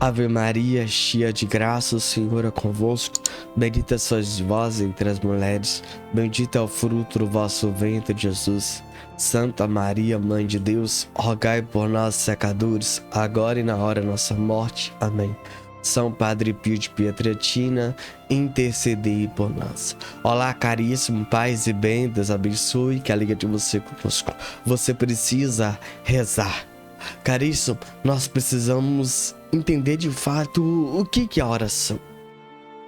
Ave Maria, cheia de graça, o Senhor é convosco. Bendita sois vós entre as mulheres, bendito é o fruto do vosso ventre, Jesus. Santa Maria, Mãe de Deus, rogai por nós, pecadores, agora e na hora da nossa morte. Amém. São Padre Pio de Pietrelcina, intercedei por nós. Olá, caríssimo, paz e bem, Deus abençoe, que alegria de você conosco. Você precisa rezar. Caríssimo, nós precisamos entender de fato o que é a oração.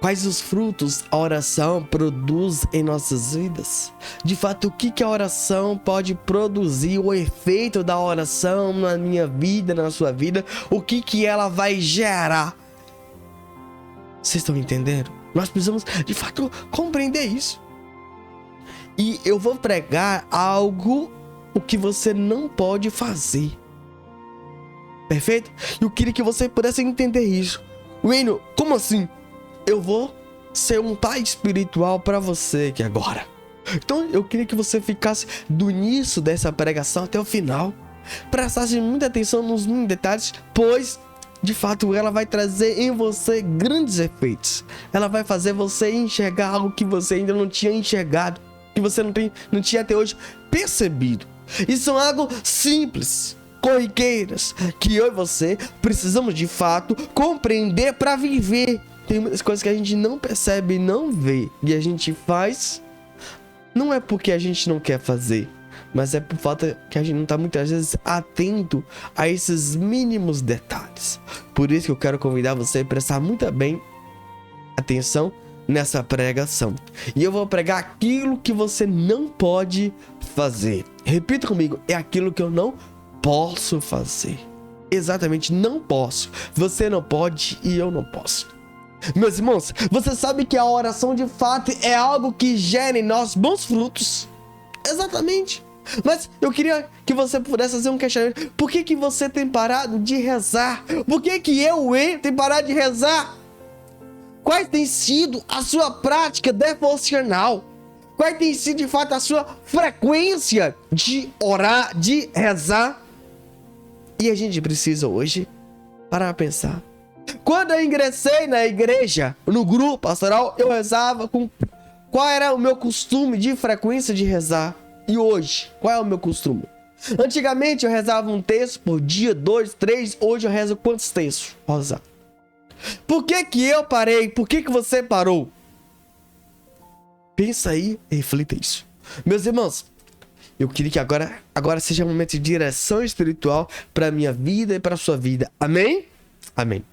Quais os frutos a oração produz em nossas vidas? De fato, o que a oração pode produzir, o efeito da oração na minha vida, na sua vida, o que ela vai gerar? Vocês estão entendendo? Nós precisamos, de fato, compreender isso. E eu vou pregar algo o que você não pode fazer. Perfeito? Eu queria que você pudesse entender isso. Wayne, como assim? Eu vou ser um pai espiritual para você aqui agora. Então eu queria que você ficasse do início dessa pregação até o final. Prestasse muita atenção nos mínimos detalhes, pois de fato ela vai trazer em você grandes efeitos. Ela vai fazer você enxergar algo que você ainda não tinha enxergado, que você não tinha até hoje percebido. Isso é algo simples, corriqueiras, que eu e você precisamos de fato compreender para viver. Tem muitas coisas que a gente não percebe e não vê, e a gente faz, não é porque a gente não quer fazer, mas é por falta que a gente não está muitas vezes atento a esses mínimos detalhes. Por isso que eu quero convidar você a prestar muito bem atenção nessa pregação. E eu vou pregar aquilo que você não pode fazer. Repita comigo, é aquilo que eu não posso fazer. Exatamente, não posso. Você não pode e eu não posso. Meus irmãos, você sabe que a oração de fato é algo que gera em nós bons frutos. Exatamente. Mas eu queria que você pudesse fazer um questionamento. Por que você tem parado de rezar? Por que eu tenho parado de rezar? Qual tem sido a sua prática devocional? Qual tem sido de fato a sua frequência de orar, de rezar? E a gente precisa hoje parar a pensar. Quando eu ingressei na igreja, no grupo pastoral, eu rezava com... Qual era o meu costume de frequência de rezar? E hoje, qual é o meu costume? Antigamente eu rezava um texto por dia, 2, 3. Hoje eu rezo quantos textos? Rosa. Por que eu parei? Por que você parou? Pensa aí e reflita isso. Meus irmãos, eu queria que agora seja um momento de direção espiritual para minha vida e para a sua vida. Amém? Amém.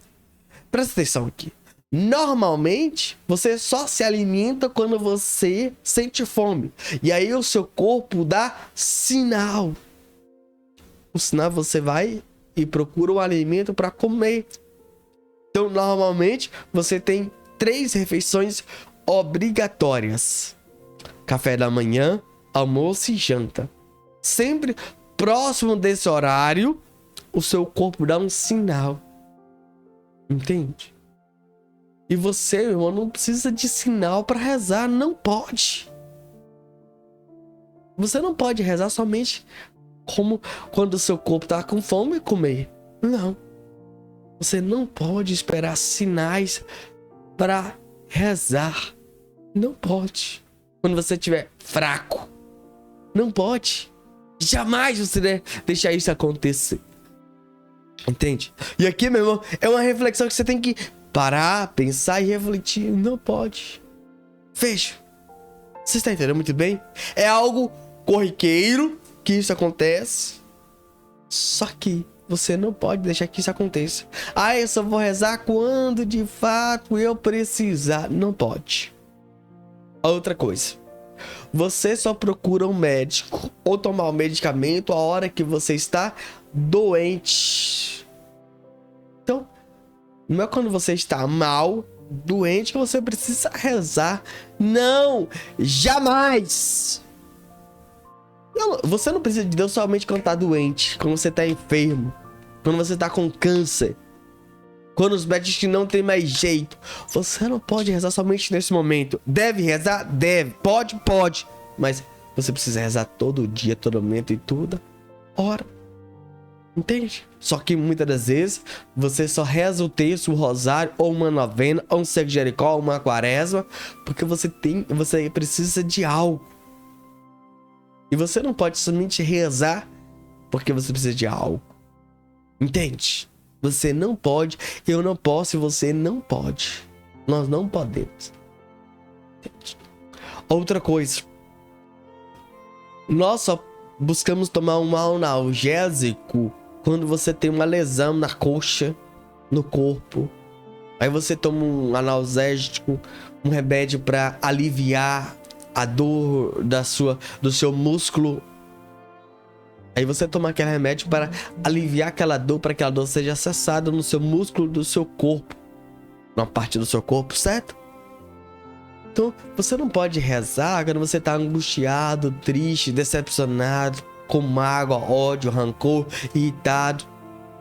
Presta atenção aqui. Normalmente, você só se alimenta quando você sente fome. E aí o seu corpo dá sinal. O sinal, você vai e procura o alimento para comer. Então, normalmente, você tem 3 refeições obrigatórias: café da manhã, almoço e janta. Sempre próximo desse horário, o seu corpo dá um sinal. Entende? E você, meu irmão, não precisa de sinal para rezar. Não pode. Você não pode rezar somente como quando o seu corpo tá com fome e comer. Não. Você não pode esperar sinais para rezar. Não pode. Quando você estiver fraco. Não pode. Jamais você deve deixar isso acontecer. Entende? E aqui, meu irmão, é uma reflexão que você tem que parar, pensar e refletir. Não pode. Fecha. Você está entendendo muito bem? É algo corriqueiro que isso acontece. Só que você não pode deixar que isso aconteça. Ah, eu só vou rezar quando de fato eu precisar. Não pode. Outra coisa. Você só procura um médico ou tomar um medicamento a hora que você está doente. Então, não é quando você está mal, doente, que você precisa rezar. Não! Jamais! Não, você não precisa de Deus somente quando está doente, quando você está enfermo, quando você está com câncer, quando os médicos não tem mais jeito. Você não pode rezar somente nesse momento. Deve rezar? Deve. Pode? Pode. Mas você precisa rezar todo dia, todo momento e toda hora. Entende? Só que muitas das vezes você só reza o texto, o rosário, ou uma novena, ou um cego de Jericó, ou uma quaresma, porque você precisa de algo. E você não pode somente rezar porque você precisa de algo. Entende? Você não pode, eu não posso e você não pode. Nós não podemos. Entende? Outra coisa. Nós só buscamos tomar um analgésico quando você tem uma lesão na coxa, no corpo. Aí você toma um analgésico, um remédio para aliviar a dor do seu músculo. Aí você toma aquele remédio para aliviar aquela dor, para que aquela dor seja acessada no seu músculo do seu corpo, numa parte do seu corpo, certo? Então, você não pode rezar quando você está angustiado, triste, decepcionado, com mágoa, ódio, rancor, irritado.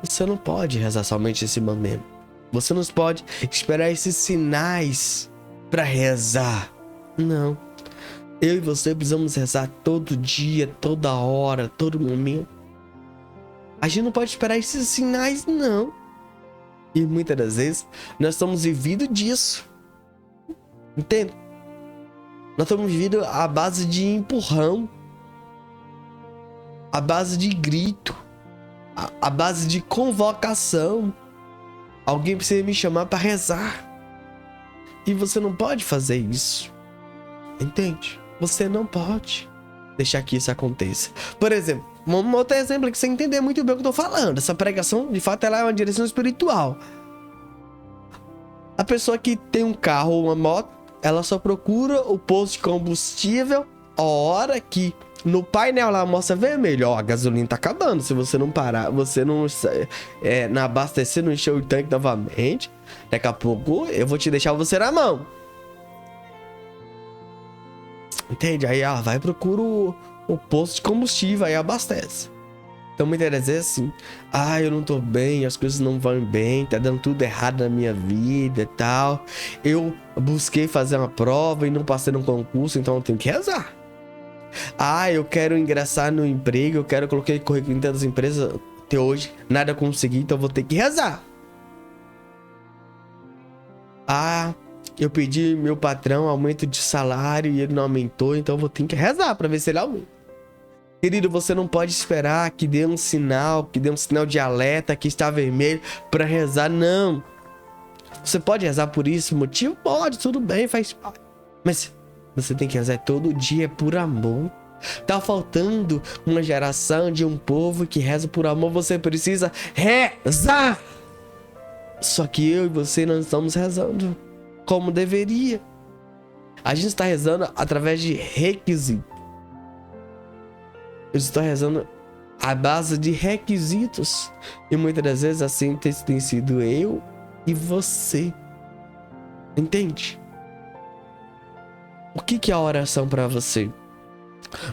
Você não pode rezar somente esse momento. Você não pode esperar esses sinais para rezar. Não. Eu e você precisamos rezar todo dia, toda hora, todo momento. A gente não pode esperar esses sinais, não. E muitas das vezes nós estamos vivendo disso. Entende? Nós estamos vivendo à base de empurrão, à base de grito, à base de convocação. Alguém precisa me chamar para rezar. E você não pode fazer isso. Entende? Você não pode deixar que isso aconteça. Por exemplo, um outro exemplo que você entender muito bem o que eu tô falando. Essa pregação, de fato, ela é uma direção espiritual. A pessoa que tem um carro ou uma moto, ela só procura o posto de combustível a hora que no painel lá mostra vermelho. Ó, a gasolina tá acabando. Se você não parar, você não abastecer, não encher o tanque novamente, daqui a pouco eu vou te deixar você na mão. Entende? Aí ela vai e procura o posto de combustível, aí abastece. Então muitas vezes é assim: ah, eu não tô bem, as coisas não vão bem, tá dando tudo errado na minha vida e tal. Eu busquei fazer uma prova e não passei no concurso, então eu tenho que rezar. Ah, eu quero ingressar no emprego, eu quero colocar currículo em tantas empresas, até hoje nada consegui, então eu vou ter que rezar. Ah, eu pedi meu patrão aumento de salário e ele não aumentou, então eu vou ter que rezar para ver se ele aumenta. Querido, você não pode esperar que dê um sinal, de alerta, que está vermelho para rezar, não. Você pode rezar por isso, motivo? Pode, tudo bem, faz parte. Mas você tem que rezar todo dia por amor. Tá faltando uma geração de um povo que reza por amor, você precisa rezar. Só que eu e você não estamos rezando como deveria. A gente está rezando através de requisitos. Eu estou rezando à base de requisitos. E muitas das vezes assim tem sido eu e você. Entende? O que é a oração para você?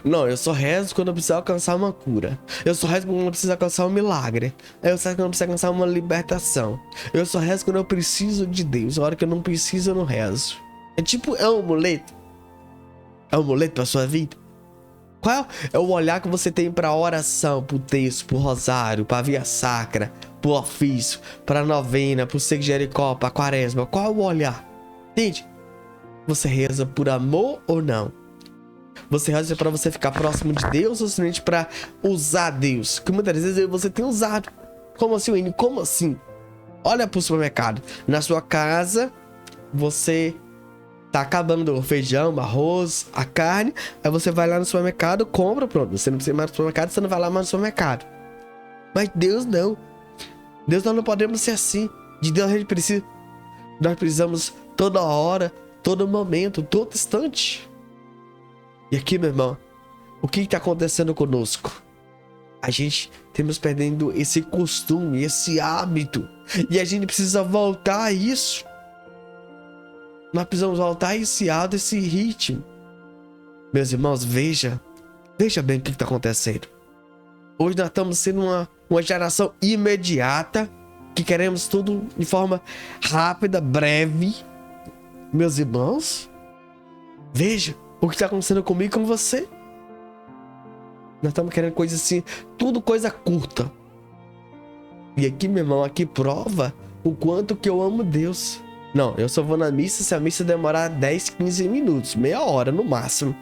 Não, eu só rezo quando eu preciso alcançar uma cura. Eu só rezo quando eu preciso alcançar um milagre. Eu só rezo quando eu preciso alcançar uma libertação. Eu só rezo quando eu preciso de Deus. A hora que eu não preciso, eu não rezo. É um amuleto. É um amuleto pra sua vida. Qual é o olhar que você tem pra oração, pro texto, pro rosário, pra via sacra, pro ofício, pra novena, pro cego de Jericó, pra quaresma? Qual é o olhar? Entende? Você reza por amor ou não? Você reza pra você ficar próximo de Deus ou simplesmente pra usar Deus? Que muitas vezes você tem usado. Como assim, Wayne? Como assim? Olha pro supermercado. Na sua casa, você tá acabando o feijão, o arroz, a carne. Aí você vai lá no supermercado, compra, pronto. Você não precisa ir mais no supermercado, você não vai lá mais no supermercado. Mas Deus não. Deus, nós não podemos ser assim. De Deus a gente precisa. Nós precisamos toda hora, todo momento, todo instante. E aqui, meu irmão, o que está acontecendo conosco? A gente temos perdendo esse costume, esse hábito. E a gente precisa voltar a isso. Nós precisamos voltar a esse hábito, esse ritmo. Meus irmãos, veja bem o que está acontecendo. Hoje nós estamos sendo uma geração imediata, que queremos tudo de forma rápida, breve. Meus irmãos, veja o que está acontecendo comigo e com você. Nós estamos querendo coisa assim, tudo coisa curta. E aqui, meu irmão, aqui prova o quanto que eu amo Deus. Não, eu só vou na missa se a missa demorar 10, 15 minutos, meia hora no máximo.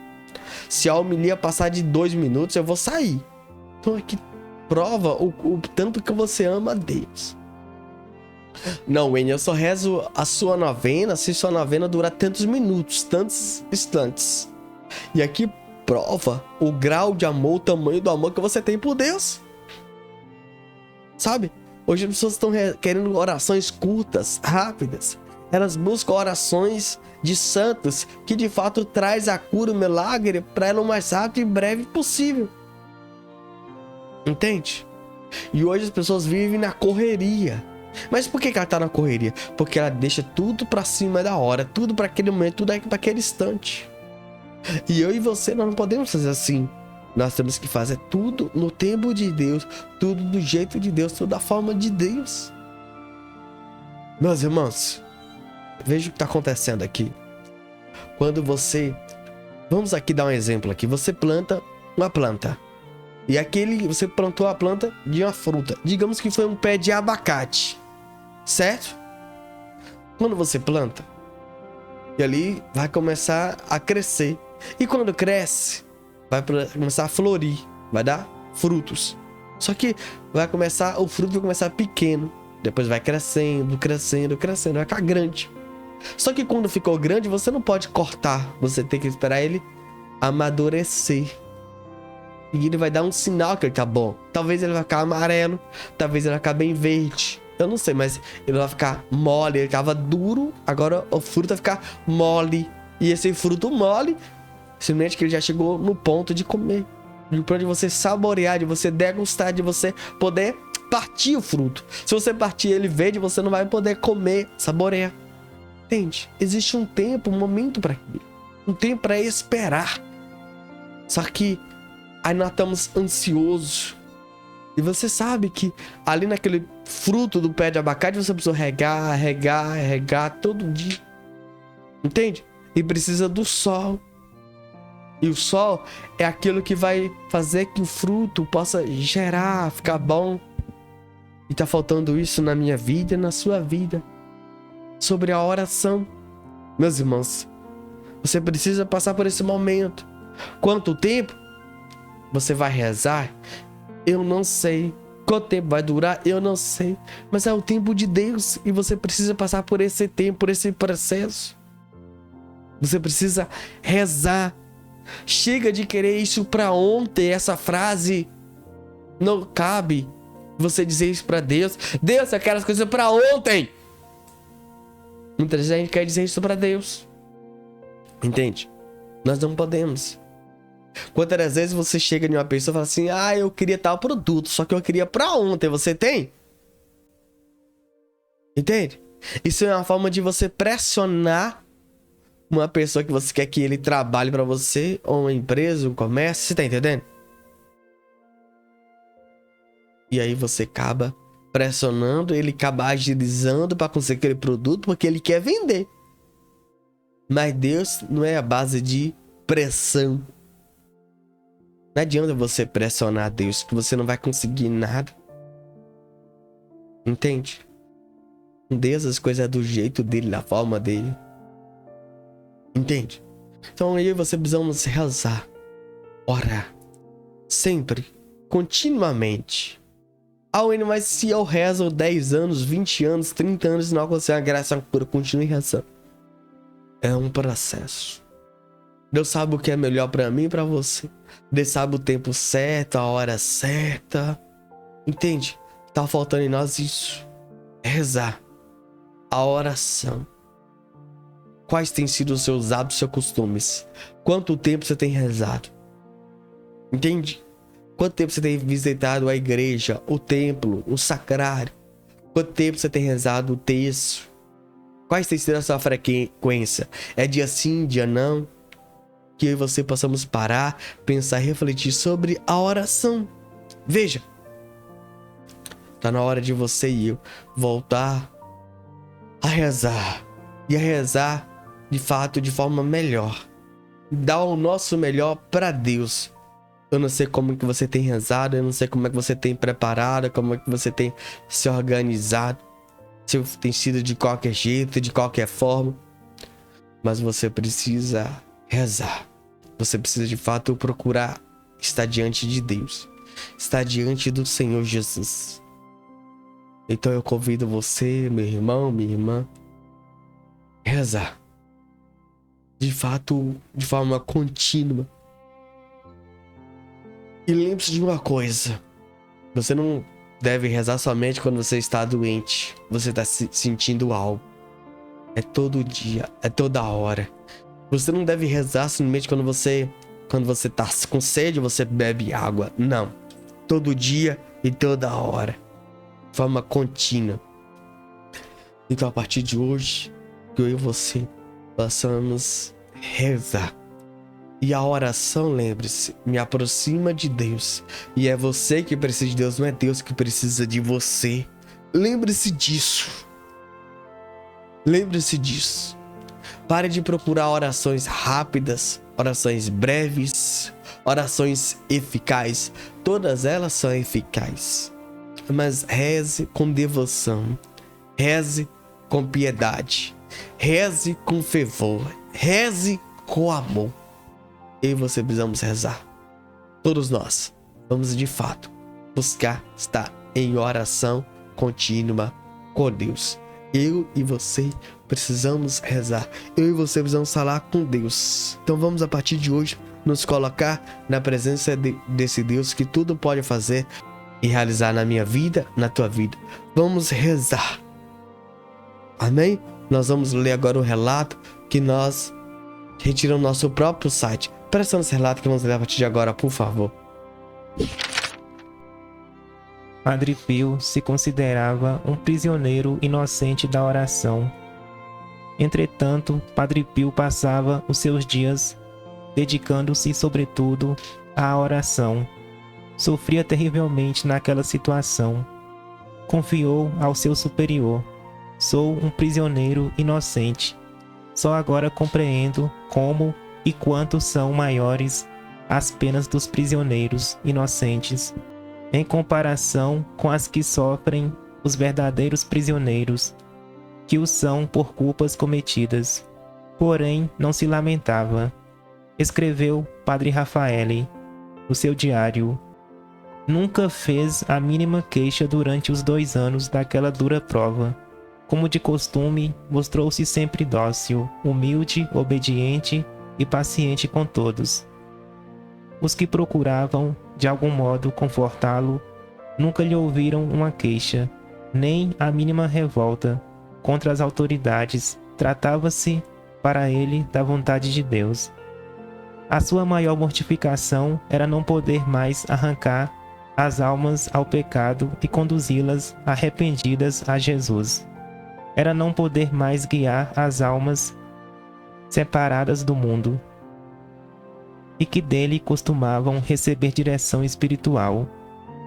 Se a homilia passar de 2 minutos, eu vou sair. Então aqui prova o tanto que você ama a Deus. Não, Wayne, eu só rezo a sua novena se sua novena durar tantos minutos, tantos instantes. E aqui prova o grau de amor, o tamanho do amor que você tem por Deus. Sabe? Hoje as pessoas estão querendo orações curtas, rápidas. Elas buscam orações de santos que de fato traz a cura, o milagre para ela o mais rápido e breve possível. Entende? E hoje as pessoas vivem na correria. Mas por que ela tá na correria? Porque ela deixa tudo pra cima da hora, tudo pra aquele momento, tudo pra aquele instante. E eu e você, nós não podemos fazer assim. Nós temos que fazer tudo no tempo de Deus, tudo do jeito de Deus, tudo da forma de Deus. Meus irmãos, veja o que está acontecendo aqui. Quando você... Vamos aqui dar um exemplo aqui. Você planta uma planta. E você plantou a planta de uma fruta. Digamos que foi um pé de abacate. Certo? Quando você planta, e ali vai começar a crescer. E quando cresce, vai começar a florir. Vai dar frutos. Só que o fruto vai começar pequeno. Depois vai crescendo, crescendo, crescendo. Vai ficar grande. Só que quando ficou grande, você não pode cortar. Você tem que esperar ele amadurecer. E ele vai dar um sinal que ele tá bom. Talvez ele vai ficar amarelo. Talvez ele vai ficar bem verde. Eu não sei, mas ele vai ficar mole. Ele tava duro. Agora o fruto vai ficar mole. E esse fruto mole, simplesmente que ele já chegou no ponto de comer. No ponto de você saborear, de você degustar, de você poder partir o fruto. Se você partir ele verde, você não vai poder comer, saborear. Entende? Existe um tempo, um momento para aquilo. Um tempo para esperar. Só que aí nós estamos ansiosos. E você sabe que ali naquele fruto do pé de abacate você precisa regar todo dia. Entende? E precisa do sol. E o sol é aquilo que vai fazer que o fruto possa gerar, ficar bom. E tá faltando isso na minha vida e na sua vida. Sobre a oração. Meus irmãos, você precisa passar por esse momento. Quanto tempo você vai rezar? Eu não sei. Quanto tempo vai durar? Eu não sei. Mas é o tempo de Deus. E você precisa passar por esse tempo, por esse processo. Você precisa rezar. Chega de querer isso pra ontem. Essa frase não cabe. Você dizer isso pra Deus. Deus, eu quero as coisas pra ontem. Muita gente quer dizer isso pra Deus. Entende? Nós não podemos. Quantas vezes você chega em uma pessoa e fala assim: ah, eu queria tal produto, só que eu queria pra ontem. Você tem? Entende? Isso é uma forma de você pressionar uma pessoa que você quer que ele trabalhe pra você, ou uma empresa, um comércio. Você tá entendendo? E aí você acaba pressionando, ele acaba agilizando para conseguir aquele produto porque ele quer vender. Mas Deus não é a base de pressão. Não adianta você pressionar Deus, que você não vai conseguir nada. Entende? Com Deus as coisas é do jeito dele, da forma dele. Entende? Então aí você precisamos rezar, orar, sempre, continuamente. Mas se eu rezo 10 anos, 20 anos, 30 anos, não alcancei a graça, a cura, continue rezando. É um processo. Deus sabe o que é melhor pra mim e pra você. Deus sabe o tempo certo, a hora certa. Entende? Tá faltando em nós isso. É rezar. A oração. Quais têm sido os seus hábitos, seus costumes? Quanto tempo você tem rezado? Entende? Quanto tempo você tem visitado a igreja, o templo, o sacrário? Quanto tempo você tem rezado o texto? Quais tem sido a sua frequência? É dia sim, dia não? Que eu e você possamos parar, pensar e refletir sobre a oração. Veja, tá na hora de você e eu voltar a rezar. E a rezar, de fato, de forma melhor. Dar o nosso melhor para Deus. Eu não sei como que você tem rezado, eu não sei como é que você tem preparado, como é que você tem se organizado, se tem sido de qualquer jeito, de qualquer forma, mas você precisa rezar. Você precisa de fato procurar estar diante de Deus, estar diante do Senhor Jesus. Então eu convido você, meu irmão, minha irmã, rezar. De fato, de forma contínua. E lembre-se de uma coisa. Você não deve rezar somente quando você está doente. Você está sentindo algo. É todo dia, é toda hora. Você não deve rezar somente quando você está com sede, você bebe água. Não. Todo dia e toda hora. De forma contínua. Então a partir de hoje, que eu e você possamos rezar. E a oração, lembre-se, me aproxima de Deus. E é você que precisa de Deus, não é Deus que precisa de você. Lembre-se disso. Lembre-se disso. Pare de procurar orações rápidas, orações breves, orações eficazes. Todas elas são eficazes. Mas reze com devoção. Reze com piedade. Reze com fervor. Reze com amor. Eu e você precisamos rezar. Todos nós vamos de fato buscar estar em oração contínua com Deus. Eu e você precisamos rezar. Eu e você precisamos falar com Deus. Então vamos a partir de hoje nos colocar na presença desse Deus que tudo pode fazer e realizar na minha vida, na tua vida. Vamos rezar. Amém? Nós vamos ler agora o relato que nós retiramos do nosso próprio site. Presta nesse relato que vamos ler a partir de agora, por favor. Padre Pio se considerava um prisioneiro inocente da oração. Entretanto, Padre Pio passava os seus dias dedicando-se sobretudo à oração. Sofria terrivelmente naquela situação. Confiou ao seu superior: sou um prisioneiro inocente. Só agora compreendo como e quanto são maiores as penas dos prisioneiros inocentes, em comparação com as que sofrem os verdadeiros prisioneiros, que o são por culpas cometidas. Porém, não se lamentava. Escreveu Padre Rafael no seu diário. Nunca fez a mínima queixa durante os 2 anos daquela dura prova. Como de costume, mostrou-se sempre dócil, humilde, obediente e paciente com todos. Os que procuravam, de algum modo, confortá-lo, nunca lhe ouviram uma queixa, nem a mínima revolta contra as autoridades. Tratava-se, para ele, da vontade de Deus. A sua maior mortificação era não poder mais arrancar as almas ao pecado e conduzi-las arrependidas a Jesus. Era não poder mais guiar as almas separadas do mundo e que dele costumavam receber direção espiritual.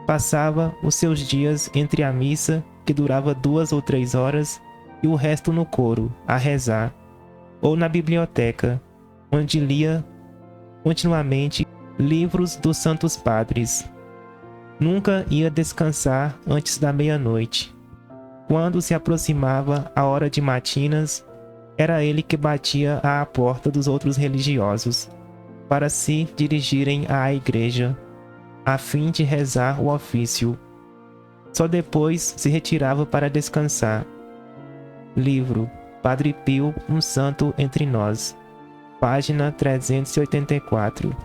Passava os seus dias entre a missa, que durava 2 ou 3 horas, e o resto no coro, a rezar, ou na biblioteca, onde lia continuamente livros dos santos padres. Nunca ia descansar antes da meia-noite. Quando se aproximava a hora de matinas, era ele que batia à porta dos outros religiosos, para se dirigirem à igreja, a fim de rezar o ofício. Só depois se retirava para descansar. Livro Padre Pio, um santo entre nós. Página 384.